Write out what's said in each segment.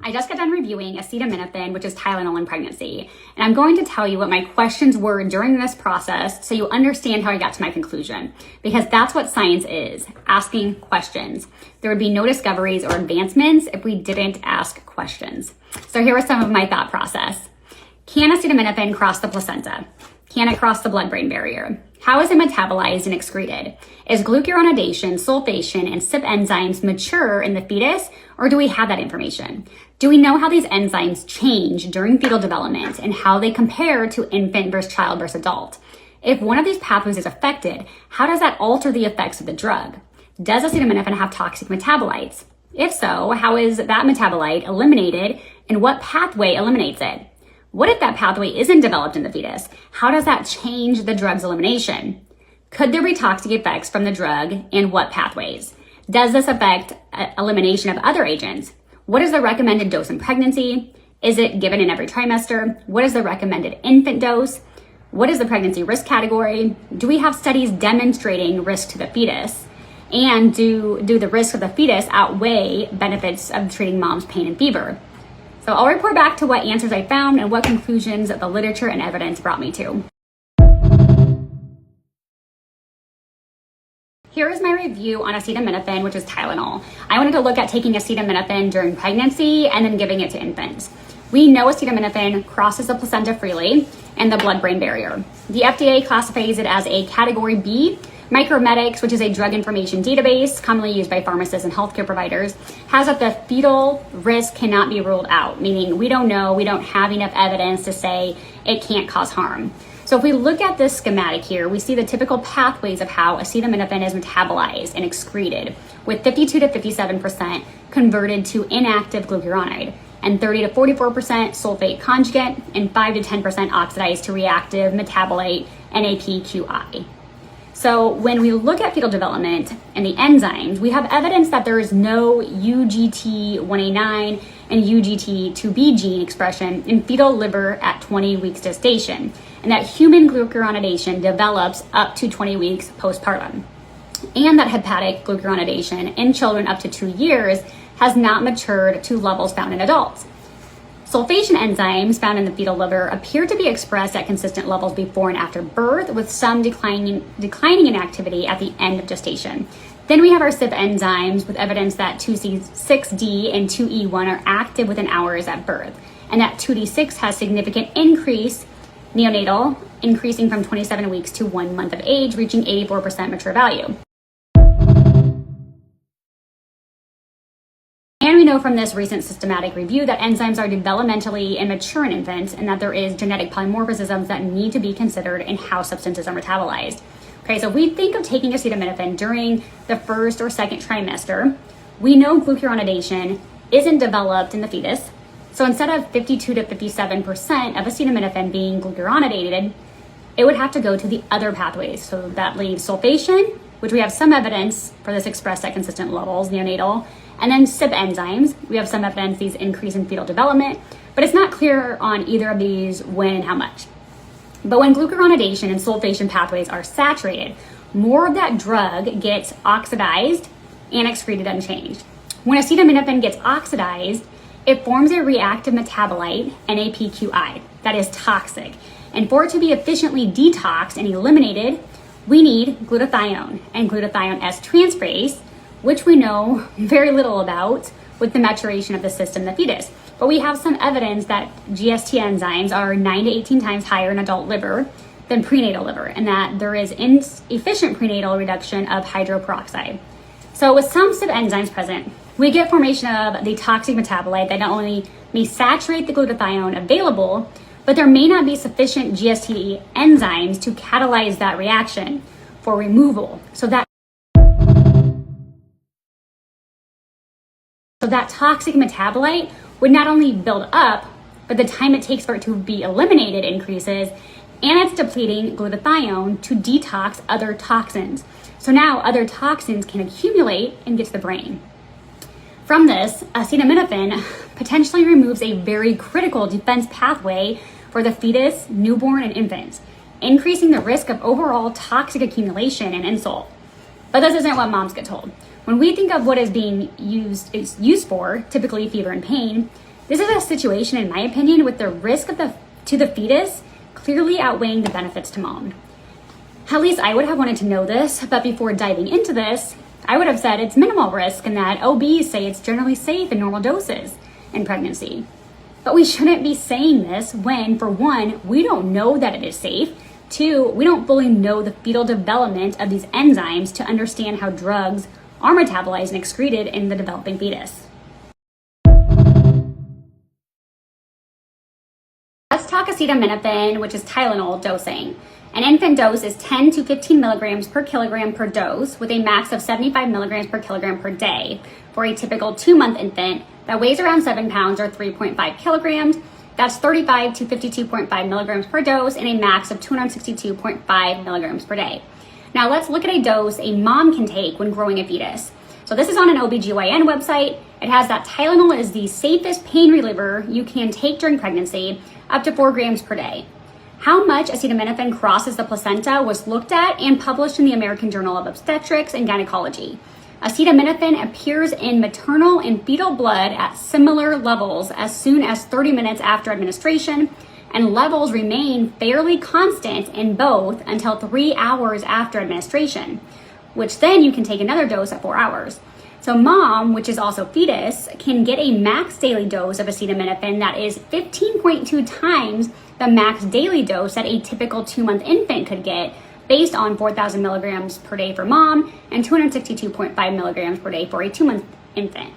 I just got done reviewing acetaminophen, which is Tylenol in pregnancy, and I'm going to tell you what my questions were during this process so you understand how I got to my conclusion, because that's what science is, asking questions. There would be no discoveries or advancements if we didn't ask questions. So here was some of my thought process. Can acetaminophen cross the placenta? Can it cross the blood-brain barrier? How is it metabolized and excreted? Is glucuronidation, sulfation, and CYP enzymes mature in the fetus, or do we have that information? Do we know how these enzymes change during fetal development and how they compare to infant versus child versus adult? If one of these pathways is affected, how does that alter the effects of the drug? Does acetaminophen have toxic metabolites? If so, how is that metabolite eliminated and what pathway eliminates it? What if that pathway isn't developed in the fetus? How does that change the drug's elimination? Could there be toxic effects from the drug and what pathways? Does this affect elimination of other agents? What is the recommended dose in pregnancy? Is it given in every trimester? What is the recommended infant dose? What is the pregnancy risk category? Do we have studies demonstrating risk to the fetus? And do the risk of the fetus outweigh benefits of treating mom's pain and fever? So I'll report back to what answers I found and what conclusions the literature and evidence brought me to. Here is my review on acetaminophen, which is Tylenol. I wanted to look at taking acetaminophen during pregnancy and then giving it to infants. We know acetaminophen crosses the placenta freely and the blood-brain barrier. The FDA classifies it as a category B. MicroMedex, which is a drug information database commonly used by pharmacists and healthcare providers, has that the fetal risk cannot be ruled out, meaning we don't know, we don't have enough evidence to say it can't cause harm. So if we look at this schematic here, we see the typical pathways of how acetaminophen is metabolized and excreted, with 52 to 57% converted to inactive glucuronide, and 30 to 44% sulfate conjugate, and 5 to 10% oxidized to reactive metabolite NAPQI. So when we look at fetal development and the enzymes, we have evidence that there is no UGT1A9 and UGT2B gene expression in fetal liver at 20 weeks gestation, and that human glucuronidation develops up to 20 weeks postpartum, and that hepatic glucuronidation in children up to 2 years has not matured to levels found in adults. Sulfation enzymes found in the fetal liver appear to be expressed at consistent levels before and after birth, with some declining in activity at the end of gestation. Then we have our CYP enzymes with evidence that 2C6D and 2E1 are active within hours at birth, and that 2D6 has significant increase neonatal, increasing from 27 weeks to 1 month of age, reaching 84% mature value. And we know from this recent systematic review that enzymes are developmentally immature in infants and that there is genetic polymorphisms that need to be considered in how substances are metabolized. Okay, so if we think of taking acetaminophen during the first or second trimester, we know glucuronidation isn't developed in the fetus. So instead of 52 to 57% of acetaminophen being glucuronidated, it would have to go to the other pathways. So that leaves sulfation, which we have some evidence for this expressed at consistent levels, neonatal, and then CYP enzymes. We have some evidence these increase in fetal development, but it's not clear on either of these when and how much. But when glucuronidation and sulfation pathways are saturated, more of that drug gets oxidized and excreted unchanged. When acetaminophen gets oxidized, it forms a reactive metabolite, NAPQI, that is toxic. And for it to be efficiently detoxed and eliminated, we need glutathione and glutathione S transferase, which we know very little about with the maturation of the system, the fetus. But we have some evidence that GST enzymes are 9 to 18 times higher in adult liver than prenatal liver, and that there is inefficient prenatal reduction of hydroperoxide. So with some CYP enzymes present, we get formation of the toxic metabolite that not only may saturate the glutathione available, but there may not be sufficient GST enzymes to catalyze that reaction for removal. So that toxic metabolite would not only build up, but the time it takes for it to be eliminated increases, and it's depleting glutathione to detox other toxins. So now other toxins can accumulate and get to the brain. From this, acetaminophen potentially removes a very critical defense pathway for the fetus, newborn, and infants, increasing the risk of overall toxic accumulation and insult. But this isn't what moms get told. When we think of what is being used for, typically fever and pain, this is a situation, in my opinion, with the risk to the fetus clearly outweighing the benefits to mom. At least I would have wanted to know this, but before diving into this, I would have said it's minimal risk and that OBs say it's generally safe in normal doses in pregnancy. But we shouldn't be saying this when, for one, we don't know that it is safe. Two, we don't fully know the fetal development of these enzymes to understand how drugs are metabolized and excreted in the developing fetus. Let's talk acetaminophen, which is Tylenol dosing. An infant dose is 10 to 15 milligrams per kilogram per dose, with a max of 75 milligrams per kilogram per day for a typical 2-month infant that weighs around 7 pounds or 3.5 kilograms. That's 35 to 52.5 milligrams per dose and a max of 262.5 milligrams per day. Now let's look at a dose a mom can take when growing a fetus. So this is on an OBGYN website. It has that Tylenol is the safest pain reliever you can take during pregnancy, up to 4 grams per day. How much acetaminophen crosses the placenta was looked at and published in the American Journal of Obstetrics and Gynecology. Acetaminophen appears in maternal and fetal blood at similar levels as soon as 30 minutes after administration, and levels remain fairly constant in both until 3 hours after administration, which then you can take another dose at 4 hours. So mom, which is also fetus, can get a max daily dose of acetaminophen that is 15.2 times the max daily dose that a typical 2-month infant could get, based on 4,000 milligrams per day for mom and 262.5 milligrams per day for a 2-month infant.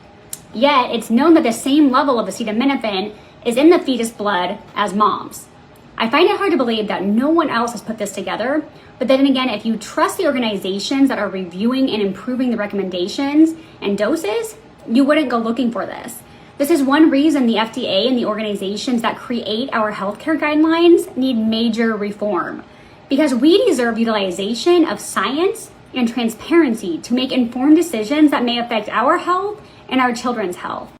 Yet it's known that the same level of acetaminophen is in the fetus blood as mom's. I find it hard to believe that no one else has put this together, but then again, if you trust the organizations that are reviewing and improving the recommendations and doses, you wouldn't go looking for this. This is one reason the FDA and the organizations that create our healthcare guidelines need major reform, because we deserve utilization of science and transparency to make informed decisions that may affect our health and our children's health.